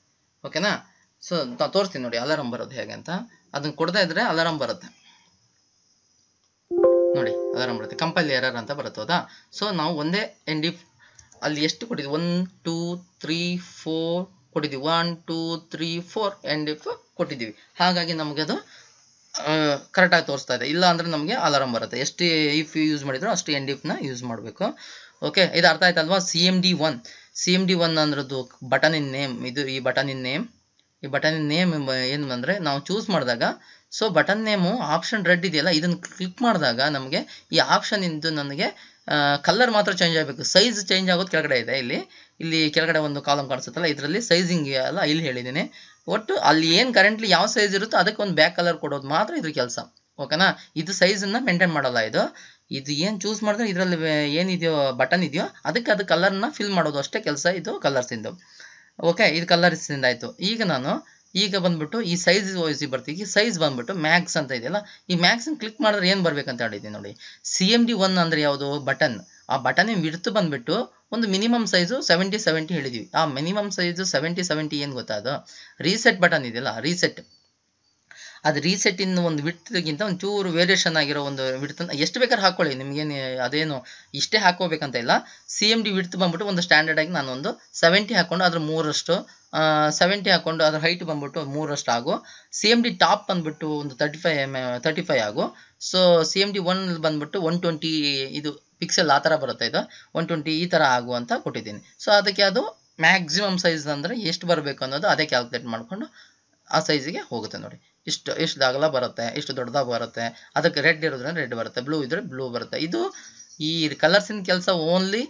ಓಕೆನಾ? ಸೊ ತೋರಿಸ್ತೀನಿ ನೋಡಿ ಅಲಾರಂ ಬರೋದು ಹೇಗೆ ಅಂತ. ಅದನ್ನ ಕೊಡ್ತಾ ಇದ್ರೆ ಅಲಾರಂ ಬರುತ್ತೆ ನೋಡಿ, ಅಲಾರಂ ಬರುತ್ತೆ. ಕಂಪೈಲ್ ಎರರ್ ಅಂತ ಬರುತ್ತೆ, ಹೌದಾ? ಸೊ ನಾವು ಒಂದೇ ಎಂಡ್ ಇಫ್ ಅಲ್ಲಿ ಎಷ್ಟು ಕೊಟ್ಟಿದ್ವಿ? 1 2 3 4 ಕೊಟ್ಟಿದ್ದೀವಿ. 1 2 3 4 ಎಂಡ್ ಇಫ್ ಕೊಟ್ಟಿದ್ದೀವಿ. ಹಾಗಾಗಿ ನಮಗೆ ಅದು ಕರೆಕ್ಟಾಗಿ ತೋರಿಸ್ತಾ ಇದೆ. ಇಲ್ಲ ಅಂದರೆ ನಮಗೆ ಅಲಾರಂ ಬರುತ್ತೆ. ಎಷ್ಟು ಇಫ್ ಯೂಸ್ ಮಾಡಿದ್ರು ಅಷ್ಟು ಎಂಡ್ ಇಫ್ನ ಯೂಸ್ ಮಾಡಬೇಕು. ಓಕೆ, ಇದು ಅರ್ಥ ಆಯ್ತಲ್ವಾ? CMD 1 ಅಂದ್ರದ್ದು ಬಟನಿನ ನೇಮ್. ಇದು ಈ ಬಟನಿನ ನೇಮ್ ಏನು ಅಂದರೆ ನಾವು ಚೂಸ್ ಮಾಡಿದಾಗ, so button name option red ಇದೆಯಲ್ಲ, ಇದನ್ನು ಕ್ಲಿಕ್ ಮಾಡಿದಾಗ ನಮಗೆ ಈ ಆಪ್ಷನ್ ಇಂದು ನನಗೆ ಕಲರ್ ಮಾತ್ರ ಚೇಂಜ್ ಆಗಬೇಕು. ಸೈಜ್ ಚೇಂಜ್ ಆಗೋದು ಕೆಳಗಡೆ ಇದೆ. ಇಲ್ಲಿ ಕೆಳಗಡೆ ಒಂದು ಕಾಲಮ್ ಕಾಣಿಸುತ್ತಲ್ಲ, ಇದರಲ್ಲಿ ಸೈಜಿಂಗ್ ಅಲ್ಲ ಇಲ್ಲಿ ಹೇಳಿದ್ದೀನಿ. ಒಟ್ಟು ಅಲ್ಲಿ ಏನು ಕರೆಂಟ್ಲಿ ಯಾವ ಸೈಜ್ ಇರುತ್ತೋ ಅದಕ್ಕೆ ಒಂದು ಬ್ಯಾಕ್ ಕಲರ್ ಕೊಡೋದು ಮಾತ್ರ ಇದ್ರ ಕೆಲಸ. ಓಕೆನಾ? ಇದು ಸೈಜನ್ನು ಮೇಂಟೈನ್ ಮಾಡಲ್ಲ. ಇದು ಏನು ಚೂಸ್ ಮಾಡಿದ್ರೆ ಇದರಲ್ಲಿ ಏನಿದೆಯೋ ಬಟನ್ ಇದೆಯೋ ಅದಕ್ಕೆ ಅದು ಕಲರ್ನ ಫಿಲ್ ಮಾಡೋದು ಅಷ್ಟೇ ಕೆಲಸ. ಇದು ಕಲರ್ಸಿಂದು. ಓಕೆ, ಇದು ಕಲರ್ಸಿಂದ ಆಯಿತು. ಈಗ ಬಂದ್ಬಿಟ್ಟು ಈ ಸೈಜ್ ವೈಸ್ ಬರ್ತೀವಿ. ಸೈಜ್ ಬಂದ್ಬಿಟ್ಟು ಮ್ಯಾಕ್ಸ್ ಅಂತ ಇದೆಯಲ್ಲ, ಈ ಮ್ಯಾಕ್ಸನ್ನು ಕ್ಲಿಕ್ ಮಾಡಿದ್ರೆ ಏನು ಬರ್ಬೇಕಂತ ಹೇಳಿದ್ದೀನಿ ನೋಡಿ. CMD 1 ಅಂದರೆ ಯಾವುದು? ಬಟನ್. ಆ ಬಟನ್ ವಿಡ್ತ್ ಬಂದ್ಬಿಟ್ಟು ಒಂದು ಮಿನಿಮಮ್ ಸೈಜು 70 ಹೇಳಿದೀವಿ. ಆ ಮಿನಿಮಮ್ ಸೈಜು 70 ಏನು ಗೊತ್ತಾ? ಅದು ರೀಸೆಟ್ ಬಟನ್ ಇದೆಯಲ್ಲ, ಅದು ರೀಸೆಟ್ಟಿನ ಒಂದು ವಿಡ್ತ್ಗಿಂತ ಒಂಚೂರು ವೇರಿಯೇಷನ್ ಆಗಿರೋ ಒಂದು ವಿಡ್ತನ್ನು ಎಷ್ಟು ಬೇಕಾದ್ರೆ ಹಾಕ್ಕೊಳ್ಳಿ. ನಿಮಗೇನು ಅದೇನು ಇಷ್ಟೇ ಹಾಕೋಬೇಕಂತ ಇಲ್ಲ. CMD ವಿಡ್ತ್ ಬಂದ್ಬಿಟ್ಟು ಒಂದು ಸ್ಟ್ಯಾಂಡರ್ಡ್ ಆಗಿ ನಾನು ಒಂದು 70 ಹಾಕ್ಕೊಂಡು ಅದ್ರ 3ರಷ್ಟು 70 ಹಾಕ್ಕೊಂಡು ಅದ್ರ ಹೈಟ್ ಬಂದ್ಬಿಟ್ಟು 3ರಷ್ಟು ಆಗು. CMD ಟಾಪ್ ಬಂದ್ಬಿಟ್ಟು ಒಂದು 35 ಆಗು. ಸೊ CMD 1 ಬಂದ್ಬಿಟ್ಟು 120 ಇದು ಪಿಕ್ಸೆಲ್ ಆ ಥರ ಬರುತ್ತೆ. ಇದು 120 ಈ ಥರ ಆಗು ಅಂತ ಕೊಟ್ಟಿದ್ದೀನಿ. ಸೊ ಅದಕ್ಕೆ ಅದು ಮ್ಯಾಕ್ಸಿಮಮ್ ಸೈಜ್ ಅಂದರೆ ಎಷ್ಟು ಬರಬೇಕು ಅನ್ನೋದು ಅದೇ ಕ್ಯಾಲ್ಕುಲೇಟ್ ಮಾಡಿಕೊಂಡು ಆ ಸೈಜಿಗೆ ಹೋಗುತ್ತೆ ನೋಡಿ. ಇಷ್ಟು ಅಗಲ ಬರುತ್ತೆ, ಇಷ್ಟು ದೊಡ್ಡದಾಗಿ ಬರುತ್ತೆ. ಅದಕ್ಕೆ ರೆಡ್ ಇರೋದ್ರಿಂದ ರೆಡ್ ಬರುತ್ತೆ, ಬ್ಲೂ ಇದ್ರೆ ಬ್ಲೂ ಬರುತ್ತೆ. ಇದು ಈ ಕಲರ್ಸಿನ ಕೆಲಸ ಓನ್ಲಿ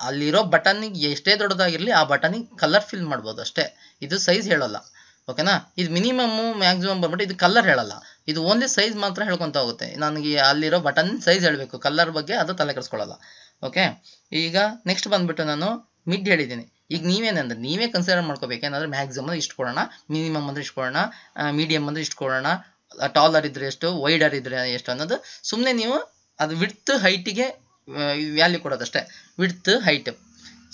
ಅಲ್ಲಿರೋ ಬಟನ್ನಿಗೆ ಎಷ್ಟೇ ದೊಡ್ಡದಾಗಿರಲಿ ಆ ಬಟನಿಗೆ ಕಲರ್ ಫಿಲ್ ಮಾಡ್ಬೋದು ಅಷ್ಟೇ. ಇದು ಸೈಜ್ ಹೇಳಲ್ಲ. ಓಕೆನಾ. ಇದು ಮಿನಿಮಮ್ ಮ್ಯಾಕ್ಸಿಮಮ್ ಬಂದ್ಬಿಟ್ಟು ಇದು ಕಲರ್ ಹೇಳಲ್ಲ, ಇದು ಓನ್ಲಿ ಸೈಜ್ ಮಾತ್ರ ಹೇಳ್ಕೊತ ಹೋಗುತ್ತೆ. ನನಗೆ ಅಲ್ಲಿರೋ ಬಟನ್ ಸೈಜ್ ಹೇಳಬೇಕು, ಕಲರ್ ಬಗ್ಗೆ ಅದು ತಲೆ ಕೆಡಿಸ್ಕೊಳ್ಳಲ್ಲ. ಓಕೆ, ಈಗ ನೆಕ್ಸ್ಟ್ ಬಂದ್ಬಿಟ್ಟು ನಾನು ಮಿಡ್ ಹೇಳಿದ್ದೀನಿ. ಈಗ ನೀವೇನಂದ್ರೆ ನೀವೇ ಕನ್ಸಿಡರ್ ಮಾಡ್ಕೋಬೇಕು, ಏನಂದ್ರೆ ಮ್ಯಾಕ್ಸಿಮಮ್ ಇಷ್ಟು ಕೊಡೋಣ, ಮಿನಿಮಮ್ ಅಂದ್ರೆ ಇಷ್ಟು ಕೊಡೋಣ, ಮೀಡಿಯಮ್ ಅಂದ್ರೆ ಇಷ್ಟು ಕೊಡೋಣ, ಟಾಲರ್ ಇದ್ರೆ ಎಷ್ಟು, ವೈಡರ್ ಇದ್ರೆ ಎಷ್ಟು ಅನ್ನೋದು ಸುಮ್ಮನೆ ನೀವು ಅದು ವಿಡ್ತ್ ಹೈಟಿಗೆ ವ್ಯಾಲ್ಯೂ ಕೊಡೋದಷ್ಟೇ, width height.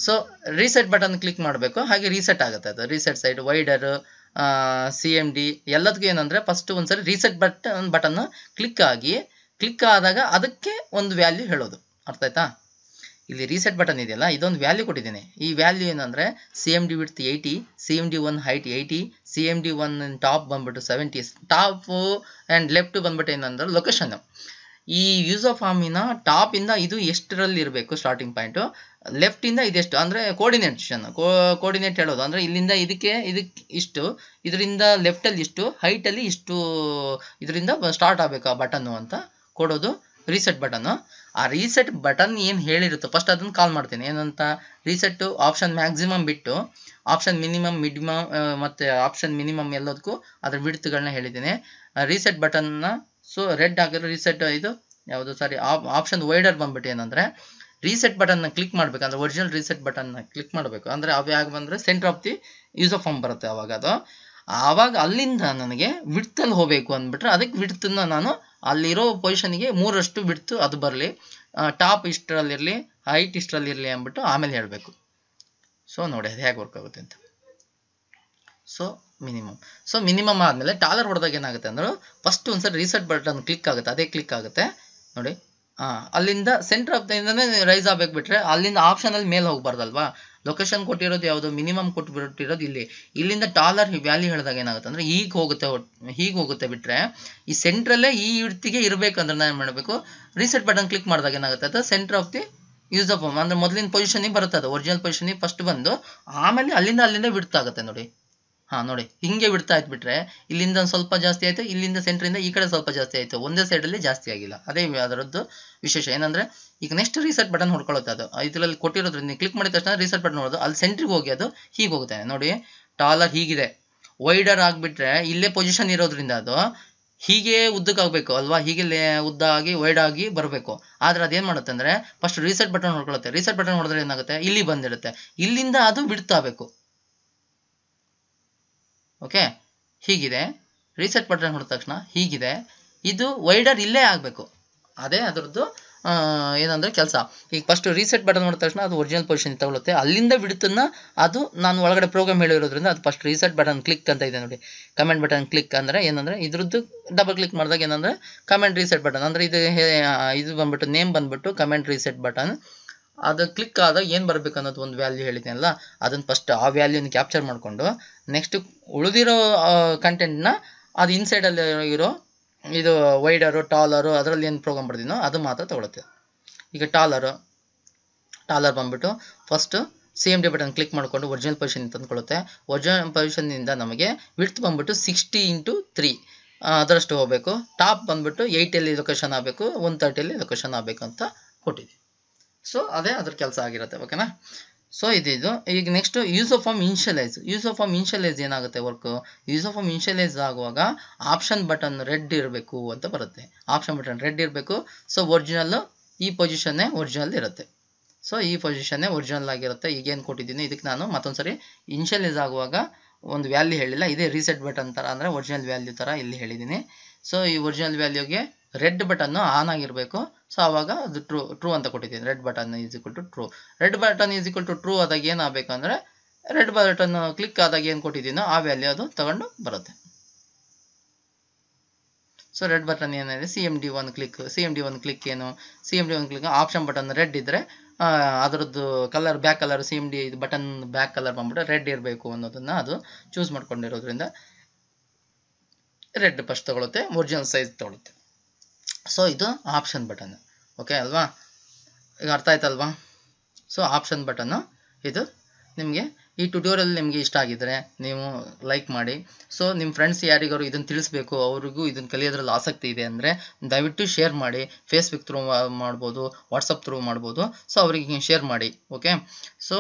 So reset button click ಮಾಡಬೇಕು, ಹಾಗೆ ರೀಸೆಟ್ ಆಗುತ್ತೆ ಅದು. ರೀಸೆಟ್ ಸೈಡ್, ವೈಡರ್, CMD ಎಲ್ಲದಕ್ಕೂ ಏನಂದರೆ ಫಸ್ಟ್ ಒಂದ್ಸರಿ ರೀಸೆಟ್ ಬಟನ್ ಕ್ಲಿಕ್ ಆದಾಗ ಅದಕ್ಕೆ ಒಂದು ವ್ಯಾಲ್ಯೂ ಹೇಳೋದು. ಅರ್ಥ ಆಯ್ತಾ? ಇಲ್ಲಿ ರೀಸೆಟ್ ಬಟನ್ ಇದೆಯಲ್ಲ, ಇದೊಂದು ವ್ಯಾಲ್ಯೂ ಕೊಟ್ಟಿದ್ದೀನಿ. ಈ ವ್ಯಾಲ್ಯೂ ಏನಂದರೆ CMD width 80, CMD1 height 80, CMD1 top ಬಂದ್ಬಿಟ್ಟು 70, ಟಾಪು ಆ್ಯಂಡ್ ಲೆಫ್ಟ್ ಬಂದ್ಬಿಟ್ಟು ಏನಂದ್ರೆ ಲೊಕೇಶನ್. ಈ ಯೂಸರ್ ಫಾರ್ಮಿನ ಟಾಪಿಂದ ಇದು ಎಷ್ಟರಲ್ಲಿ ಇರಬೇಕು ಸ್ಟಾರ್ಟಿಂಗ್ ಪಾಯಿಂಟು, ಲೆಫ್ಟಿಂದ ಇದೆಷ್ಟು ಅಂದರೆ ಕೋರ್ಡಿನೇಟ್ ಹೇಳೋದು. ಅಂದರೆ ಇಲ್ಲಿಂದ ಇದಕ್ಕೆ ಇಷ್ಟು, ಇದರಿಂದ ಲೆಫ್ಟಲ್ಲಿ ಇಷ್ಟು, ಹೈಟಲ್ಲಿ ಇಷ್ಟು, ಇದರಿಂದ ಸ್ಟಾರ್ಟ್ ಆಗಬೇಕು ಆ ಬಟನ್ನು ಅಂತ ಕೊಡೋದು ರೀಸೆಟ್ ಬಟನ್ನು. ಆ ರೀಸೆಟ್ ಬಟನ್ ಏನು ಹೇಳಿರುತ್ತೋ ಫಸ್ಟ್ ಅದನ್ನು ಕಾಲ್ ಮಾಡ್ತೀನಿ. ಏನಂತ, ರೀಸೆಟ್ಟು ಆಪ್ಷನ್ ಮ್ಯಾಕ್ಸಿಮಮ್ ಬಿಟ್ಟು ಆಪ್ಷನ್ ಮಿನಿಮಮ್, ಮಿಡಿಮಮ್ ಮತ್ತು ಆಪ್ಷನ್ ಮಿನಿಮಮ್ ಎಲ್ಲದಕ್ಕೂ ಅದ್ರ ವಿಡ್ತ್ಗಳನ್ನ ಹೇಳಿದ್ದೀನಿ. ರೀಸೆಟ್ ಬಟನ್ನ ಸೊ ರೆಡ್ ಆಗಿರೋ ರೀಸೆಟ್ ಇದು ಯಾವುದು ಸಾರಿ ಆಪ್ಷನ್ ವೈಡರ್ ಬಂದ್ಬಿಟ್ಟು ಏನಂದರೆ ರೀಸೆಟ್ ಬಟನ್ನ ಕ್ಲಿಕ್ ಮಾಡಬೇಕಂದ್ರೆ ಒರಿಜಿನಲ್ ರೀಸೆಟ್ ಬಟನ್ನ ಕ್ಲಿಕ್ ಮಾಡಬೇಕು. ಅಂದರೆ ಅವು ಯಾಕೆ ಬಂದರೆ centre of the user form ಬರುತ್ತೆ ಆವಾಗ ಅದು. ಆವಾಗ ಅಲ್ಲಿಂದ ನನಗೆ ವಿಡ್ತಲ್ಲಿ ಹೋಗಬೇಕು ಅಂದ್ಬಿಟ್ರೆ ಅದಕ್ಕೆ ವಿಡ್ತನ್ನ ನಾನು ಅಲ್ಲಿರೋ ಪೊಸಿಷನ್ಗೆ 3ರಷ್ಟು ವಿಡ್ತು ಅದು ಬರಲಿ, ಟಾಪ್ ಇಷ್ಟರಲ್ಲಿರಲಿ, ಹೈಟ್ ಇಷ್ಟರಲ್ಲಿರಲಿ ಅಂದ್ಬಿಟ್ಟು ಆಮೇಲೆ ಹೇಳಬೇಕು. ಸೊ ನೋಡಿ ಅದು ಹೇಗೆ ವರ್ಕ್ ಆಗುತ್ತೆ ಅಂತ. ಸೊ ಮಿನಿಮಮ್ ಆದಮೇಲೆ ಟಾಲರ್ ಹೊಡೆದಾಗ ಏನಾಗುತ್ತೆ ಅಂದ್ರೆ ಫಸ್ಟ್ ಒಂದ್ಸರಿ ರೀಸೆಟ್ ಬಟನ್ ಕ್ಲಿಕ್ ಆಗುತ್ತೆ, ಅದೇ ಕ್ಲಿಕ್ ಆಗುತ್ತೆ ನೋಡಿ. ಅಲ್ಲಿಂದ ಸೆಂಟರ್ ಆಫ್ ಇಂದನೇ ರೈಸ್ ಆಗಬೇಕು, ಬಿಟ್ರೆ ಅಲ್ಲಿಂದ ಆಪ್ಷನಲ್ಲಿ ಮೇಲೆ ಹೋಗ್ಬಾರ್ದಲ್ವಾ. ಲೊಕೇಶನ್ ಕೊಟ್ಟಿರೋದು ಯಾವುದು, ಮಿನಿಮಮ್ ಕೊಟ್ಟಿರೋದು ಇಲ್ಲಿಂದ ಟಾಲರ್ ವ್ಯಾಲ್ಯೂ ಹೇಳಿದಾಗ ಏನಾಗುತ್ತೆ ಅಂದರೆ ಹೀಗೆ ಹೋಗುತ್ತೆ ಬಿಟ್ರೆ ಈ ಸೆಂಟ್ರಲ್ಲೇ ಈ ವಿಡ್ತಿಗೆ ಇರಬೇಕಂದ್ರೆ ನಾನು ಏನು ಮಾಡಬೇಕು, ರೀಸೆಟ್ ಬಟನ್ ಕ್ಲಿಕ್ ಮಾಡಿದಾಗ ಏನಾಗುತ್ತೆ ಅದು centre of the user form ಅಂದರೆ ಮೊದಲಿನ ಪೊಸಿಷನಿಗೆ ಬರುತ್ತೆ, ಅದು ಒರಿಜಿನಲ್ ಪೊಸಿಷನಿಗೆ ಫಸ್ಟ್ ಬಂದು ಆಮೇಲೆ ಅಲ್ಲಿಂದ ವಿಡ್ತ್ ಆಗುತ್ತೆ ನೋಡಿ. ನೋಡಿ ಹಿಂಗೆ ಬಿಡ್ತಾ ಆಯ್ತು ಬಿಟ್ರೆ ಇಲ್ಲಿಂದ ಒಂದು ಸ್ವಲ್ಪ ಜಾಸ್ತಿ ಆಯಿತು, ಇಲ್ಲಿಂದ ಸೆಂಟ್ರಿಂದ ಈ ಕಡೆ ಸ್ವಲ್ಪ ಜಾಸ್ತಿ ಆಯಿತು, ಒಂದೇ ಸೈಡಲ್ಲಿ ಜಾಸ್ತಿ ಆಗಿಲ್ಲ. ಅದೇ ಅದರದ್ದು ವಿಶೇಷ ಏನಂದರೆ ಈಗ ನೆಕ್ಸ್ಟ್ ರೀಸೆಟ್ ಬಟನ್ ಹೊಡ್ಕೊಳ್ಳುತ್ತೆ ಅದು ಇದರಲ್ಲಿ ಕೊಟ್ಟಿರೋದ್ರಿಂದ ನೀವು ಕ್ಲಿಕ್ ಮಾಡಿದ ತಕ್ಷಣ ರೀಸೆಟ್ ಬಟನ್ ನೋಡೋದು ಅಲ್ಲಿ ಸೆಂಟ್ರಿಗೆ ಹೋಗಿ ಅದು ಹೀಗೆ ಹೋಗುತ್ತೆ ನೋಡಿ. ಟಾಲರ್ ಹೀಗಿದೆ, ವೈಡರ್ ಆಗಿಬಿಟ್ರೆ ಇಲ್ಲೇ ಪೊಸಿಷನ್ ಇರೋದ್ರಿಂದ ಅದು ಹೀಗೆ ಉದ್ದಕ್ಕಾಗಬೇಕು ಅಲ್ವಾ, ಹೀಗೆ ಉದ್ದ ಆಗಿ ವೈಡ್ ಆಗಿ ಬರಬೇಕು. ಆದರೆ ಅದೇನು ಮಾಡುತ್ತೆ ಅಂದರೆ ಫಸ್ಟ್ ರೀಸೆಟ್ ಬಟನ್ ಹೊಡ್ಕೊಳ್ಳುತ್ತೆ, ರೀಸೆಟ್ ಬಟನ್ ಹೊಡೆದ್ರೆ ಏನಾಗುತ್ತೆ ಇಲ್ಲಿ ಬಂದಿರುತ್ತೆ, ಇಲ್ಲಿಂದ ಅದು ಬಿಡ್ತಾಗಬೇಕು. ಓಕೆ, ಹೀಗಿದೆ ರೀಸೆಟ್ ಬಟನ್ ಹೊಡೆದ ತಕ್ಷಣ ಹೀಗಿದೆ, ಇದು ವೈಡರ್ ಇಲ್ಲೇ ಆಗಬೇಕು. ಅದೇ ಅದರದ್ದು ಏನಂದರೆ ಕೆಲಸ. ಈಗ ಫಸ್ಟ್ ರೀಸೆಟ್ ಬಟನ್ ಹೊಡೆದ ತಕ್ಷಣ ಅದು ಒರಿಜಿನಲ್ ಪೊಸಿಷನ್ ತಗೊಳುತ್ತೆ, ಅಲ್ಲಿಂದ ಬಿಡುತ್ತನ್ನ ಅದು ನಾನು ಒಳಗಡೆ ಪ್ರೋಗ್ರಾಮ್ ಹೇಳಿರೋದ್ರಿಂದ ಅದು ಫಸ್ಟ್ ರೀಸೆಟ್ ಬಟನ್ ಕ್ಲಿಕ್ ಅಂತ ಇದೆ ನೋಡಿ. ಕಮೆಂಟ್ ಬಟನ್ ಕ್ಲಿಕ್ ಅಂದರೆ ಏನಂದರೆ ಇದ್ರದ್ದು ಡಬಲ್ ಕ್ಲಿಕ್ ಮಾಡಿದಾಗ ಏನಂದರೆ ಕಮೆಂಟ್ ರೀಸೆಟ್ ಬಟನ್ ಅಂದರೆ ಇದು ಬಂದ್ಬಿಟ್ಟು ನೇಮ್ ಬಂದ್ಬಿಟ್ಟು ಕಮೆಂಟ್ ರೀಸೆಟ್ ಬಟನ್. ಅದು ಕ್ಲಿಕ್ ಆದಾಗ ಏನು ಬರಬೇಕು ಅನ್ನೋದು ಒಂದು ವ್ಯಾಲ್ಯೂ ಹೇಳಿದ್ದೀನಲ್ಲ, ಅದನ್ನು ಫಸ್ಟ್ ಆ ವ್ಯಾಲ್ಯೂನ ಕ್ಯಾಪ್ಚರ್ ಮಾಡಿಕೊಂಡು ನೆಕ್ಸ್ಟ್ ಉಳಿದಿರೋ ಕಂಟೆಂಟ್ನ ಅದು ಇನ್ಸೈಡಲ್ಲಿ ಇರೋ ಇದು ವೈಡರು ಟಾಲರು ಅದರಲ್ಲಿ ಏನು ಪ್ರೋಗ್ರಾಮ್ ಬರ್ದಿನೋ ಅದು ಮಾತ್ರ ತಗೊಳುತ್ತೆ. ಈಗ ಟಾಲರ್ ಬಂದ್ಬಿಟ್ಟು ಫಸ್ಟು CMD ಬಟನ್ ಕ್ಲಿಕ್ ಮಾಡಿಕೊಂಡು ಒರಿಜಿನಲ್ ಪೊಸಿಷನ್ ತಂದುಕೊಳ್ಳುತ್ತೆ. ಒರಿಜಿನಲ್ ಪೊಸಿಷನ್ನಿಂದ ನಮಗೆ ವಿಡ್ತ್ ಬಂದ್ಬಿಟ್ಟು 60x3 ಅದರಷ್ಟು ಹೋಗಬೇಕು. ಟಾಪ್ ಬಂದ್ಬಿಟ್ಟು 80 ಲೊಕೇಶನ್ ಆಗಬೇಕು, 130 ಲೊಕೇಶನ್ ಆಗಬೇಕು ಅಂತ ಕೊಟ್ಟಿದ್ದೀವಿ. ಸೊ ಅದೇ ಅದ್ರ ಕೆಲಸ ಆಗಿರುತ್ತೆ. ಓಕೆನಾ. ಸೊ ಇದು ಈಗ ನೆಕ್ಸ್ಟ್ ಯೂಸರ್ ಫಾರ್ಮ್ ಇನ್ಷಿಯಲೈಸ್ ಏನಾಗುತ್ತೆ ವರ್ಕು. ಯೂಸರ್ ಫಾರ್ಮ್ ಇನ್ಷಿಯಲೈಸ್ ಆಗುವಾಗ ಆಪ್ಷನ್ ಬಟನ್ ರೆಡ್ ಇರಬೇಕು ಅಂತ ಬರುತ್ತೆ. ಆಪ್ಷನ್ ಬಟನ್ ರೆಡ್ ಇರಬೇಕು. ಸೊ ಒರಿಜಿನಲ್ಲು ಈ ಪೊಸಿಷನ್ನೇ ಒರಿಜಿನಲ್ ಇರುತ್ತೆ. ಸೊ ಈ ಪೊಸಿಷನ್ನೇ ಒರಿಜಿನಲ್ ಆಗಿರುತ್ತೆ. ಈಗೇನು ಕೊಟ್ಟಿದ್ದೀನಿ ಇದಕ್ಕೆ ನಾನು ಮತ್ತೊಂದ್ಸರಿ ಇನ್ಷಿಯಲೈಸ್ ಆಗುವಾಗ ಒಂದು ವ್ಯಾಲ್ಯೂ ಹೇಳಿಲ್ಲ, ಇದೇ ರೀಸೆಟ್ ಬಟನ್ ಥರ ಅಂದರೆ ಒರಿಜಿನಲ್ ವ್ಯಾಲ್ಯೂ ಥರ ಇಲ್ಲಿ ಹೇಳಿದ್ದೀನಿ. ಸೊ ಈ ಒರಿಜಿನಲ್ ವ್ಯಾಲ್ಯೂಗೆ ರೆಡ್ ಬಟನ್ನು ಆನ್ ಆಗಿರಬೇಕು. ಸೊ ಆವಾಗ ಅದು ಟ್ರೂ ಅಂತ ಕೊಟ್ಟಿದ್ದೀನಿ. Red button is equal to true. Red button is equal to true ಆದಾಗ ಏನಾಗಬೇಕಂದ್ರೆ ರೆಡ್ ಬಟನ್ ಕ್ಲಿಕ್ ಆದಾಗ ಏನು ಕೊಟ್ಟಿದ್ದೀನೋ ಆ ವ್ಯಾಲ್ಯೂ ಅದು ತಗೊಂಡು ಬರುತ್ತೆ. ಸೊ ರೆಡ್ ಬಟನ್ ಏನಿದೆ CMD1 ಕ್ಲಿಕ್ ಏನು CMD1 click option button red ಇದ್ದರೆ ಅದರದ್ದು ಕಲರ್ ಬ್ಯಾಕ್ ಕಲರ್ CMD ಇದು ಬಟನ್ ಬ್ಯಾಕ್ ಕಲರ್ ಬಂದ್ಬಿಟ್ಟು ರೆಡ್ ಇರಬೇಕು ಅನ್ನೋದನ್ನು ಅದು ಚೂಸ್ ಮಾಡ್ಕೊಂಡಿರೋದ್ರಿಂದ ರೆಡ್ ಫಸ್ಟ್ ತಗೊಳುತ್ತೆ, ಒರಿಜಿನಲ್ ಸೈಜ್ ತಗೊಳುತ್ತೆ. ಸೊ ಇದು ಆಪ್ಷನ್ ಬಟನ್. ಓಕೆ ಅಲ್ವಾ, ಈಗ ಅರ್ಥ ಆಯ್ತಲ್ವಾ. ಸೊ ಆಪ್ಷನ್ ಬಟನ್ನು ಇದು ನಿಮಗೆ ಈ ಟ್ಯುಟೋರಿಯಲ್ ನಿಮಗೆ ಇಷ್ಟ ಆಗಿದ್ದರೆ ನೀವು ಲೈಕ್ ಮಾಡಿ. ಸೊ ನಿಮ್ಮ ಫ್ರೆಂಡ್ಸ್ ಯಾರಿಗಾರು ಇದನ್ನು ತಿಳಿಸ್ಬೇಕು, ಅವ್ರಿಗೂ ಇದನ್ನು ಕಲಿಯೋದ್ರಲ್ಲಿ ಆಸಕ್ತಿ ಇದೆ ಅಂದರೆ ದಯವಿಟ್ಟು ಶೇರ್ ಮಾಡಿ. ಫೇಸ್ಬುಕ್ ಥ್ರೂ ಮಾಡ್ಬೋದು, ವಾಟ್ಸಪ್ ಥ್ರೂ ಮಾಡ್ಬೋದು. ಸೊ ಅವರಿಗೆ ಶೇರ್ ಮಾಡಿ. ಓಕೆ. ಸೊ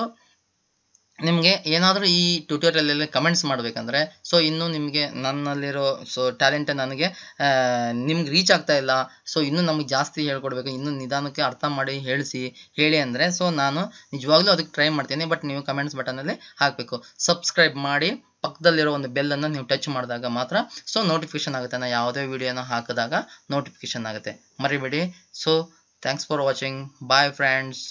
ನಿಮಗೆ ಏನಾದರೂ ಈ ಟ್ಯುಟೋರಿಯಲಲ್ಲಿ ಕಮೆಂಟ್ಸ್ ಮಾಡಬೇಕಂದ್ರೆ ಸೊ ಇನ್ನೂ ನಿಮಗೆ ನನ್ನಲ್ಲಿರೋ ಸೊ ಟ್ಯಾಲೆಂಟ್ ನನಗೆ ನಿಮ್ಗೆ ರೀಚ್ ಆಗ್ತಾ ಇಲ್ಲ, ಸೊ ಇನ್ನೂ ನಮಗೆ ಜಾಸ್ತಿ ಹೇಳ್ಕೊಡ್ಬೇಕು, ಇನ್ನೂ ನಿಧಾನಕ್ಕೆ ಅರ್ಥ ಮಾಡಿ ಹೇಳಿ ಅಂದರೆ ಸೊ ನಾನು ನಿಜವಾಗ್ಲೂ ಅದಕ್ಕೆ ಟ್ರೈ ಮಾಡ್ತೀನಿ. ಬಟ್ ನೀವು ಕಮೆಂಟ್ಸ್ ಬಟನಲ್ಲಿ ಹಾಕಬೇಕು. ಸಬ್ಸ್ಕ್ರೈಬ್ ಮಾಡಿ ಪಕ್ಕದಲ್ಲಿರೋ ಒಂದು ಬೆಲ್ಲನ್ನು ನೀವು ಟಚ್ ಮಾಡಿದಾಗ ಮಾತ್ರ ಸೊ ನೋಟಿಫಿಕೇಶನ್ ಆಗುತ್ತೆ. ನಾನು ಯಾವುದೇ ವಿಡಿಯೋನ ಹಾಕಿದಾಗ ನೋಟಿಫಿಕೇಶನ್ ಆಗುತ್ತೆ, ಮರಿಬೇಡಿ. So thanks for watching. Bye friends.